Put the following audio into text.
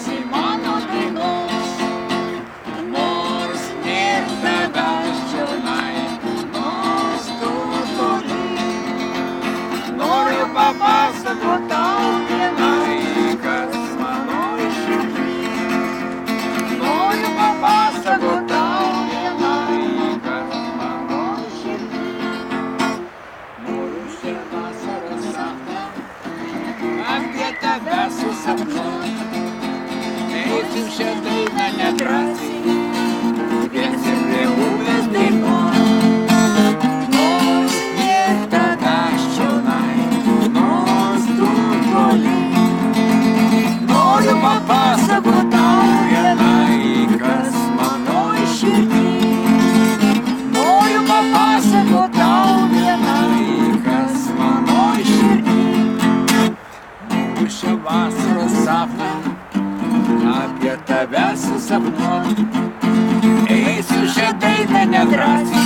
nedrąsiai mano dainos. Nors nėr tavęs čionai, nors tu toli. Noriu papasakot tau vienai, kas mano širdį. Noriu papasakot tau vienai, kas mano širdį. Noriu šią vasarą sapną apie tave susapnuot. Eisiu šią dainą nedrąsiai, vėsim prie upės dainuot. Nors nėr tavęs čionai, nors tu toli. Noriu papasakot tau vienai, kas mano širdį. Noriu papasakot tau vienai, kas mano širdį. Noriu šią vasaros sapną apie tave susapnuot. Eisiu šią dainą nedrąsiai,